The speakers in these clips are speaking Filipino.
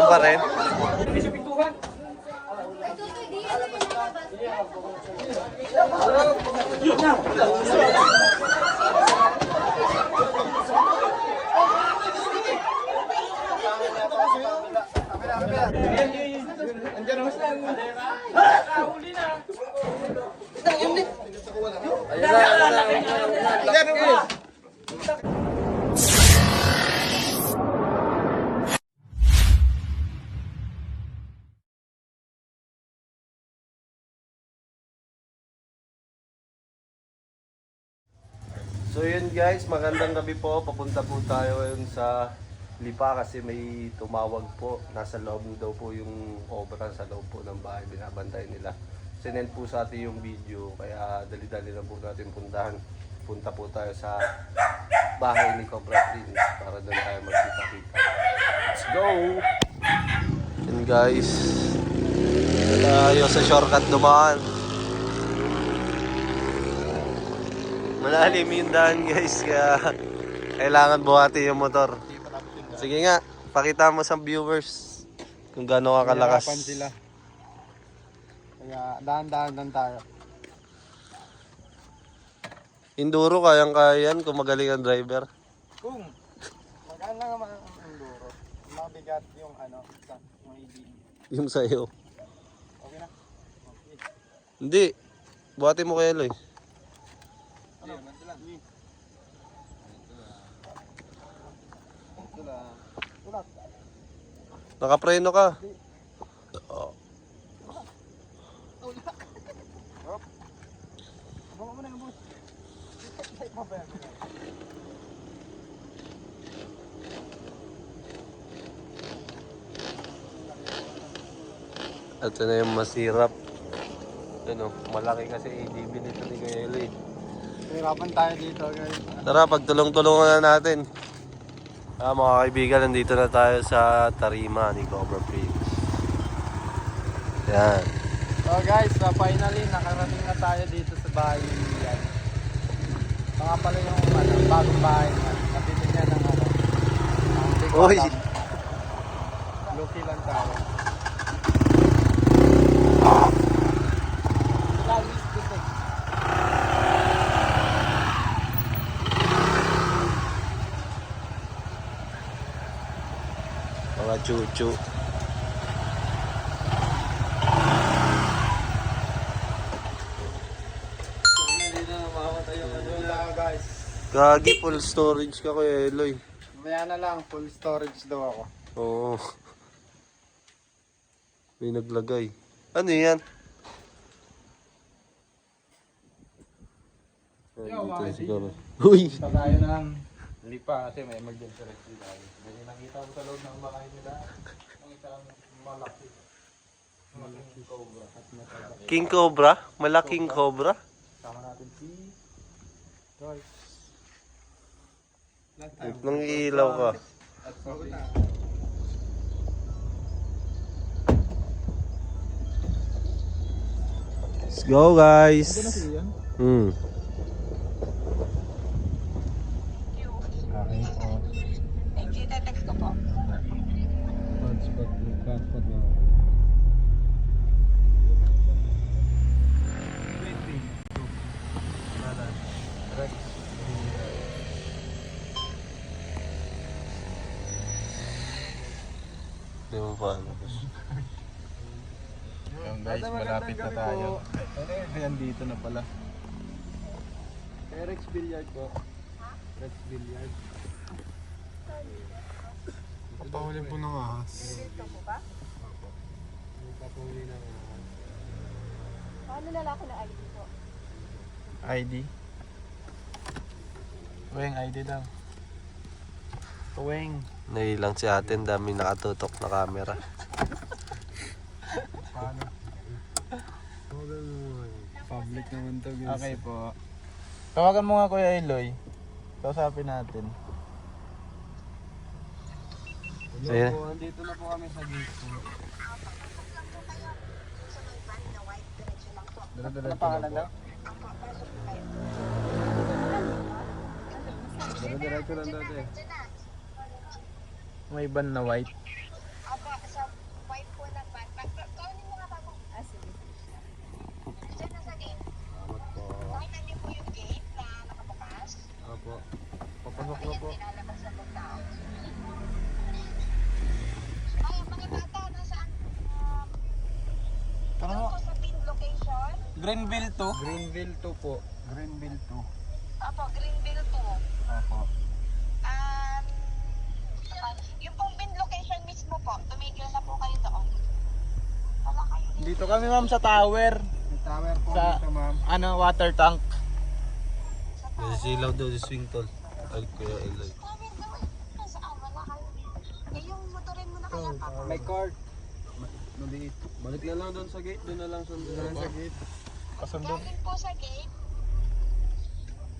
Diyan pa rin. So yun guys, magandang gabi po. Papunta po tayo ngayon sa Lipa kasi may tumawag po. Nasa loob daw po yung obra sa loob po ng bahay. Binabantay nila. Sinend po sa atin yung video. Kaya dali-dali na po natin puntahan. Punta po tayo sa bahay ni Cobra Prince para doon tayo magkita-kita. Let's go! Yun guys. Tayo sa shortcut dumaan. Malalim yung daan guys, kaya kailangan buhati yung motor. Sige nga, pakita mo sa viewers kung gaano ka kalakas. Sila. Kaya dahan-dahan lang tayo. Enduro, kayang-kaya yan kung magaling ang driver. Kung magkaan lang naman ang enduro, mabigat yung yung EDE. Yung sa'yo. Okay na? Okay. Hindi, buhati mo kaya Eloy. Nakapreno ka. Oh. At ito na yung masirap. Ano, malaki kasi ADB nito ni Kuya Eloy. Hirapan tayo dito guys. Tara, pagtulong-tulungan na natin. Mga kaibigan, nandito na tayo sa tarima ni Cobra Prince. Yan. So guys, finally nakarating na tayo dito sa bahay ni Lian. Mga pala yung bagong bahay na natitignan ng Uy! Lucky lang tayo. Mga chuchu. Hindi na makamatay yung guys. Gagi, full storage ka Kuya Eloy. Mamaya na lang, full storage daw ako. Oo. May naglagay. Ano yan? Dito siguro. Uy! Tayo ng Lipa kasi may emergency rescue tayo. Kasi nakita ko sa loob ng bahay nila, nakita ko malaki. Malaking cobra at matalaki. King Cobra? Malaking Cobra? Sama natin si Joyce. Nang ilaw ka. At sorry. Let's go guys! Ito na si Ian? Okay po. Thank you, text ko po. Passport mo. Hindi mo pa ano. Yung guys, malapit na tayo. Ayan, dito na pala. Rex Billiard po. Rex Billiard. Papahuli po ng ahas. Dito po ba? Papahuli ng ahas. Paano lalaki na ID po? ID? Uweng, ID daw. Uweng. Nailang si atin, dami nakatutok na camera. Paano? Public naman to guys. Okay po. Tawagan mo nga Kuya Eloy. Kausapin natin. Ayan. Andito na po kami sa gate po. Ano pangalan daw? Diretso lang dati. May van na white. Opo, sa Pasok na po. Ay, mga bata, nasaan? Tara Doon nga. po sa pin location? Greenville 2? Greenville 2 po. Greenville 2. Opo, Greenville 2. Opo. Yung pong pin location mismo po, tumigil na po kayo doon. Wala kayo dito. Dito kami ma'am sa tower. May tower po Sa- dito, ma'am. Water tank. Nasisilaw daw si swing tol. Ay, Kuya Eloy. Namin doon. Saan? Wala kayo dito. Eh, yung motorin mo na kaya pa. May card. Maliit. Balik na lang doon sa gate, doon na lang sundan. Sa gate. Kasundo. Galing po sa gate.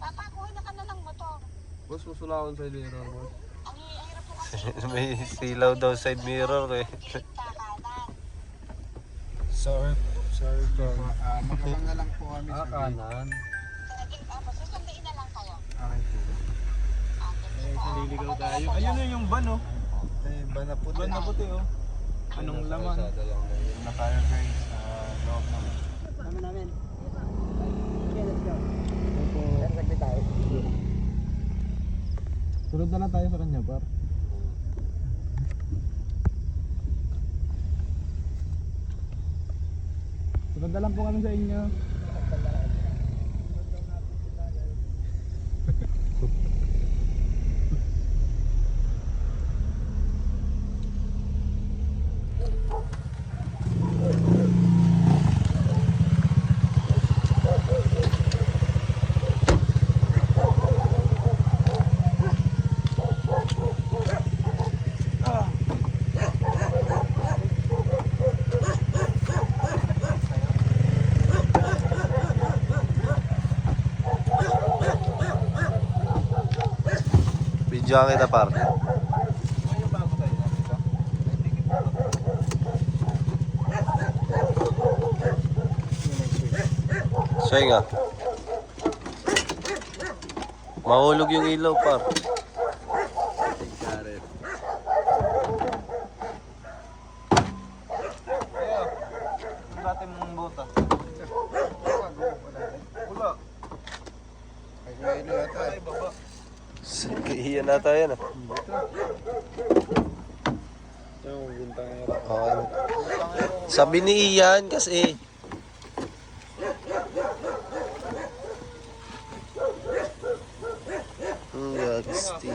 Papakuhin na ka na lang motor. Boss, susulakon sa mirror, boss. Ang hirap po kasi. May silaw daw side mirror eh. Gate kakanan. Sorry po. Magkabang na lang po kami sa gate. Kanan. Sa gate, opo. Susunduin na lang kayo. Okay po. Naliligaw tayo. Ayun na yung van oh. Eh, ba na puti? Van na puti oh. Anong laman? Na tayo guys sa loob naman. Sunod na lang tayo sa kanya par. Sunod na lang po kami sa inyo. Video kita par. Siya nga. Mahulog yung ilaw par. Ang dati mong bota. Wala. Ay, ilo yata. Ay, baba. Iyan na tayo na. Yung bintang Okay. Sabi ni Ian kasi. Yagsti.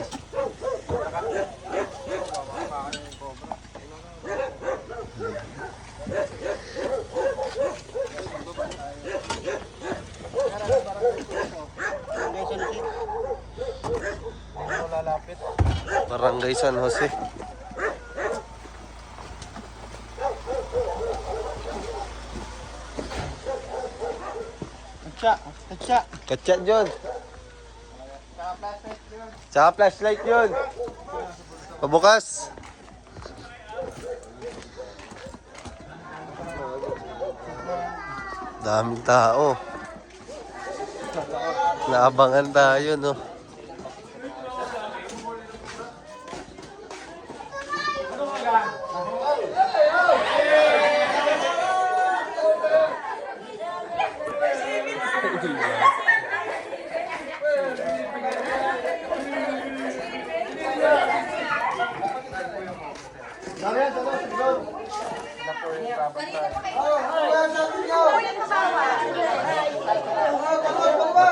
lalapit. Barangay San Jose. Katsa. Katsa John. Tsaka flashlight yun. Pabukas. Daming tao. Naabangan tayo, no?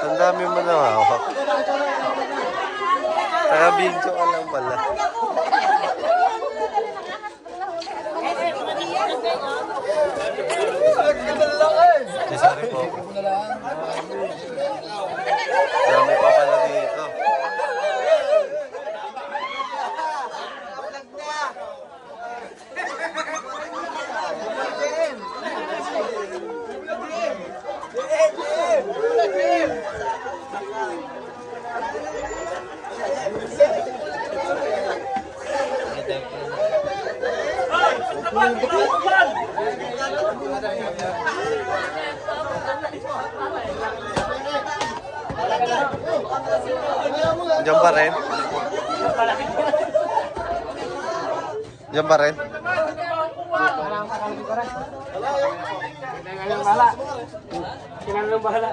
Ang dami mo na hawak. Taga-video ka lang pala. Sorry po. Dami pa pala dito. Diyan pa rin? Diyan pa rin? Kinang bahala.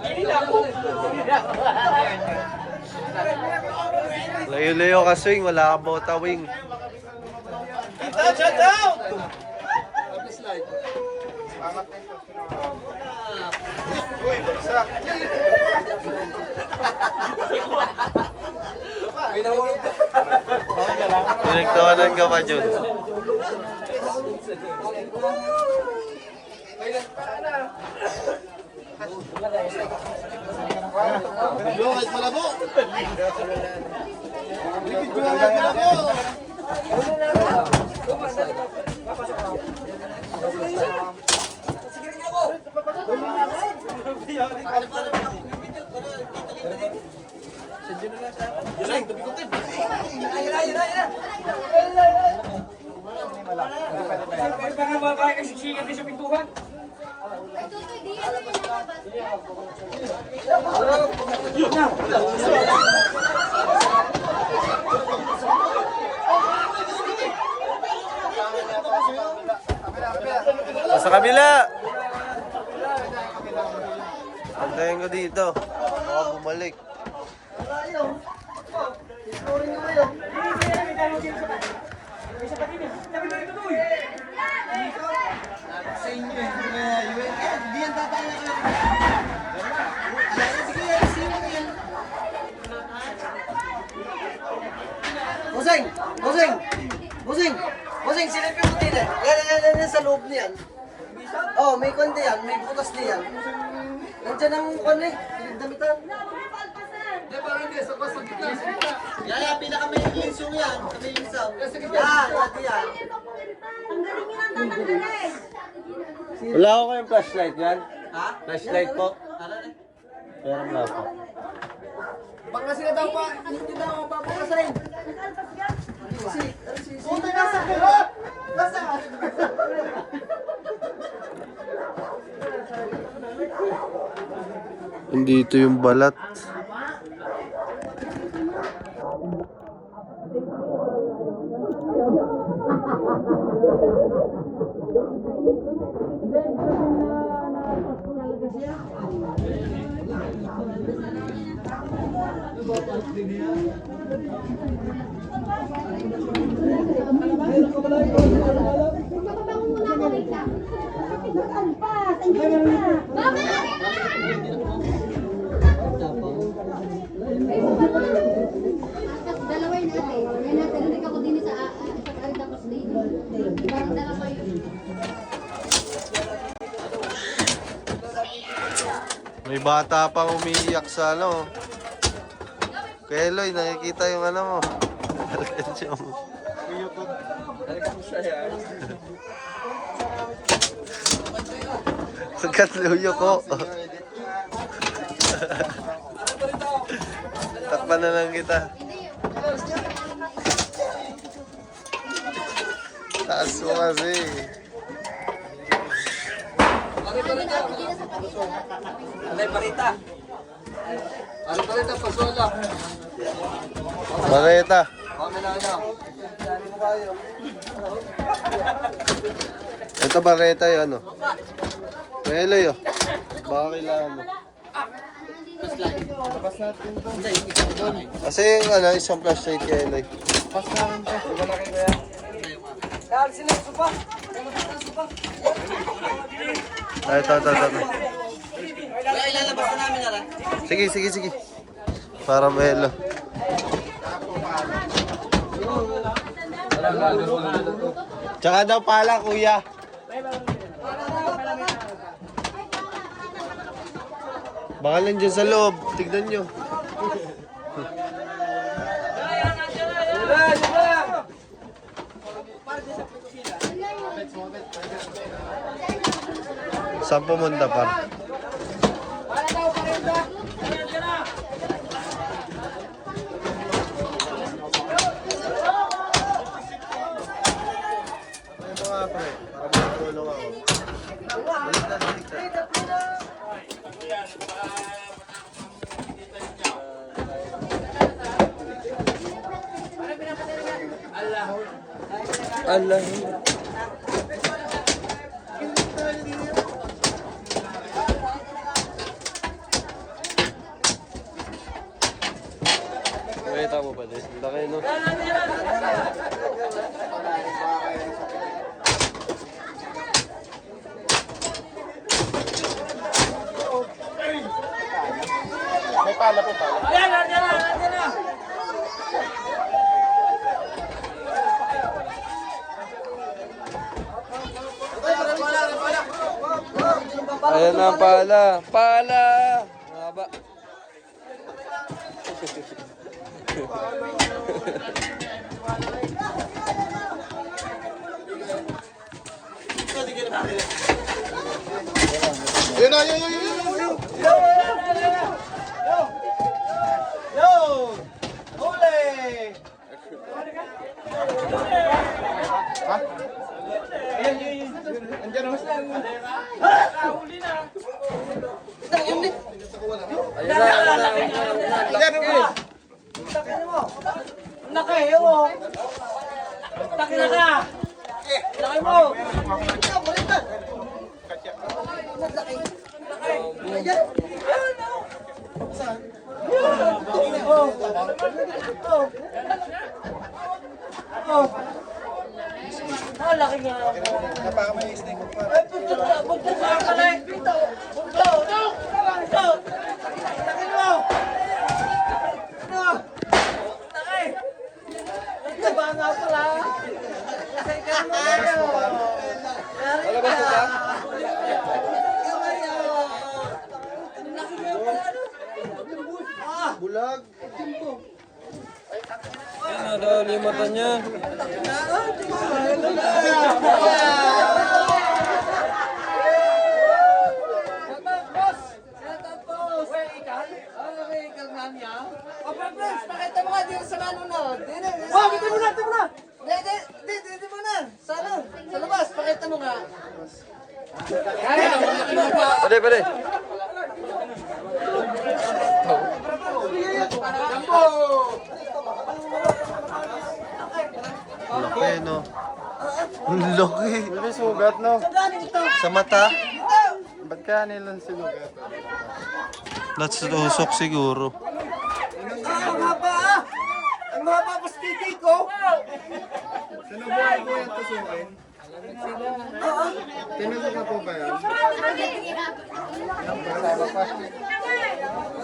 Hindi na ako. Kuya Leo ka-swing, wala ka bota wing. Pinagtawanan ka pa, Jun. Sa kabila! Antayin ko dito. Baka bumalik. Busing! Busing! Busing! Busing, silip yung buti na. Yan sa loob niyan. Oh, may konti yan. May butas niyan. Nandiyan ang kon eh. Pinagdamitan. Hindi, parang hindi. Sa gitna. Yan, pinaka-may linsong yan. May linsong. Yan, yan. Tanggalin nyo lang tatanggalin. Wala ko kayong flashlight yan. Ha? Flashlight po. Ano eh? Meron na po. Baka sila daw pa. Hindi daw papakasain. Puta nasa ko. Nasa. Dito yung balat. Dalaway natin. Yan natin. Hindi ako din sa kali tapos dito. Parang dalawa yun. May bata pang umiiyak sa ano. Kuya Eloy, nakikita yung ano mo. Alkansya mo. Sagat luyo ko. Takpan na lang kita. Taas mo kasi. Alay parita. Alay parita, pasola. Mareta. Pamela niya. Ito bareta yun ano. Kuya Eloy oh. Baka kailangan mo. Kasi yung ano, isang flashlight kay Eloy. Ito. Kaya ilalabas na namin na lang. Sige. Para Melo. Tsaka daw pala, kuya. Baka nandiyan sa loob. Tignan nyo. Saan pumunta pa? Allah. Pakita mo pa din. Laki no. May pala po pala. Ayan na ang pala. Pala! Haba. Yun na, yun. Andiyan o. Andiyan o. Napakamay snake mo pa. Bulag. Nadali yung mata niya. Pwede. Laki, no? Laki. May sugat, no? Sa mata? Ba't kaya nilang sinugat? Natusok siguro. Sinubukan ko yung tusukin. Tinusok na po ba yan?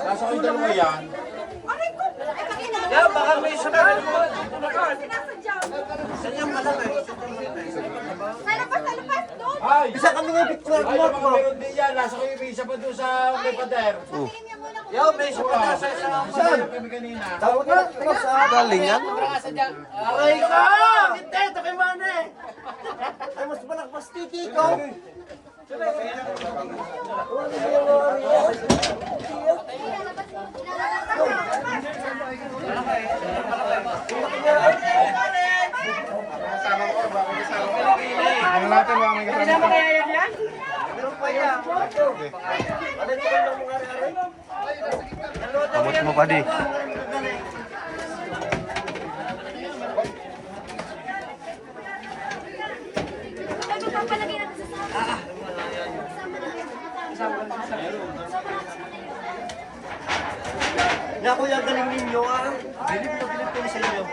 Nasa ko dalawa yan. Ay! Bisa kami nga bitcoin Ay, baka meron din yan. Nasa ko yung isa pa doon sa may pader. Yo, may isa pa sa Saan? Kami kanina. Tawag na. Galing yan. Aray ka! Hindi, ito kay Mane. Ay, mas malakpas titi ko. Kasama ko, baka kasama ko. Ang natin mga may kasama ko. Kamot mo pa di. Na kuya, galing ninyo ah. Bilib na bilib ko sa inyo.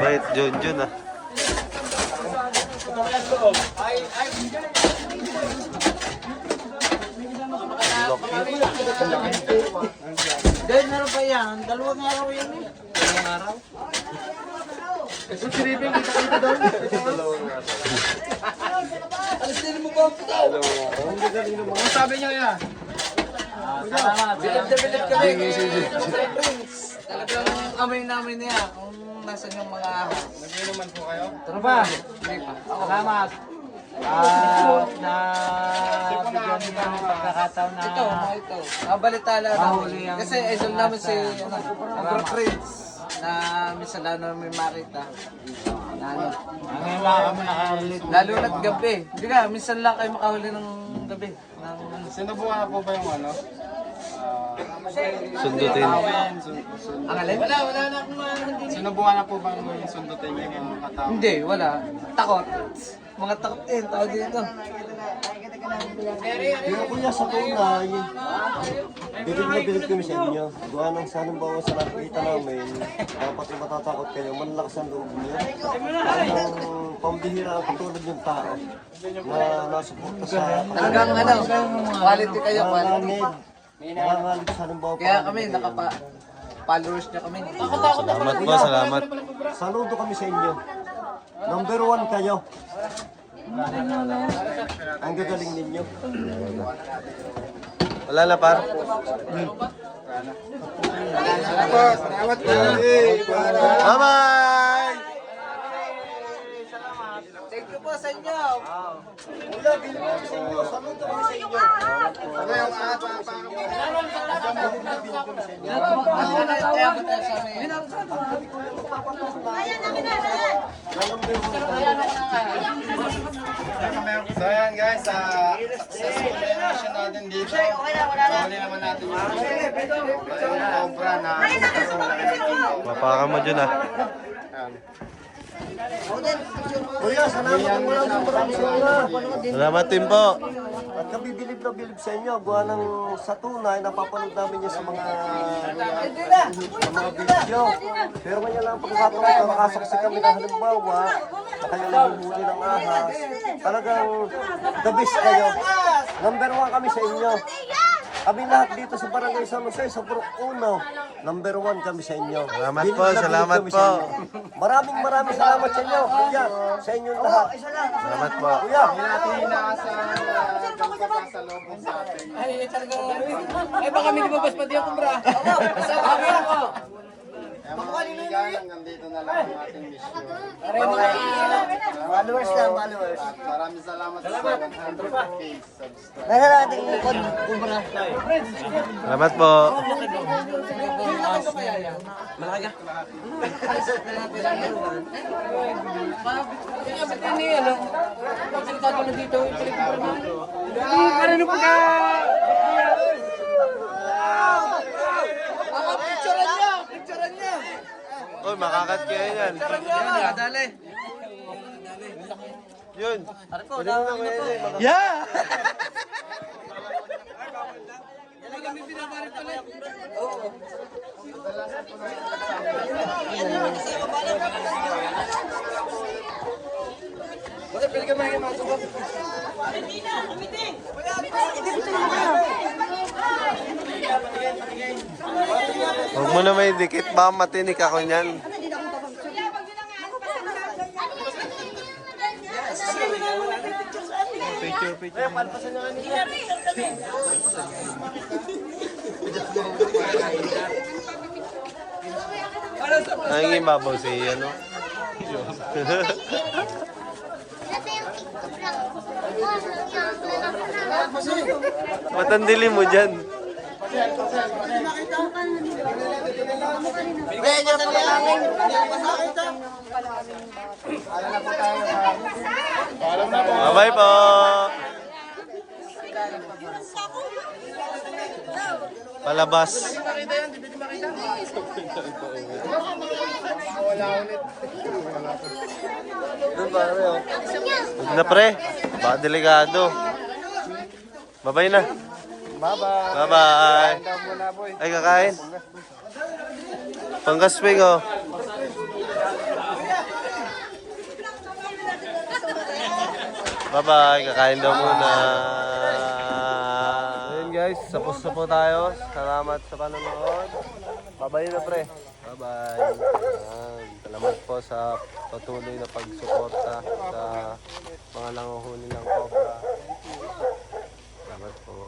Bait, John ah. Dahil meron pa yan. Dalawang araw yan eh. Dalawang araw? Silipin kita dito doon. Alas din mo ba ang puto? Ang sabi niya yan? Bilib na bilib kami. Talagang amoy namin niya kung nasan yung mga ahas. Nag-inuman po kayo? Tara ba? Salamat. Na bigyan niyo ng pagkakataon na ito. Balitala namin. Kasi idol namin si Uncle Prince na minsan na may makita. Ngayon lang kami nakaulit. Lalo na't gabi. Hindi ka, minsan lang kayo makahuli ng gabi. Sinubukan na po ba yung ano? Sundutin. Ang alin? Wala na akong hindi. Sinubukan na po ba yung sundutin yung mga katao? Hindi, wala. Takot. Mga takot din, tao dito. Pero kuya, sa tunay, bilib na bilib kami sa inyo. Gawa ng sa halimbawa sa nakikita namin, dapat yung matatakot kayo, manlakas ang loob niyo. Ang pambihira ang katulad yung tao na nasuporta sa Talagang quality kayo, quality. nangangalip sa halimbawa. Kaya kami, followers niya kami. Salamat po, salamat. Saludo kami sa inyo. Number 1 kayo. Ang gagaling ninyo. Wala na par. Bye-bye! Thank you po sa inyo. Kuya, bilib kami sa inyo. Saludo kami sa inyo. So ayan guys, successful na yung mission natin dito. Sali naman natin yung cobra na Mapaka mo dyan ah. Kuya, salamat mo lang sa maraming salamat. Salamat din po. At kami bilib na bilib sa inyo. Gawa ng sa tunay, napapanood namin yun sa mga video. Pero ngayon lang pagkakataon ito, nakasaksi kami na halimbawa na kayo nahuhuli ng ahas. Talagang the best kayo. Number 1 kami sa inyo. Kami lahat dito sa Barangay San Jose, sa Purok Uno. Number 1 kami sa inyo. Salamat Bilib po, na bilib salamat kami po. sa inyo. Maraming salamat sa inyo. Kuya, sa inyong lahat. Salamat po. Kuya, hanggang dito na lang ang ating mission. Followers lang, followers. At maraming salamat sa 100K subscribers. Nasa natin yung kubra. Salamat po. Picturean niya. Uy, makakat kayo yan. Dali. Yun. Yeah! Huwag mo na may dikit, baka matinik ako niyan. Nanging babaw si ano. Matandili mo dyan. Bye-bye po. Palabas. Huwag na pre. Baka delikado. Bye-bye na. Bye-bye. Bye-bye. Ay, kakain. Panggasping oh. Bye-bye. Kakain daw muna. Ayun guys, tapos na po tayo. Salamat sa panonood. Bye-bye na pre. Bye-bye. Ayan. Salamat po sa patuloy na pagsuporta sa mga nanguhuli ng cobra. Salamat po.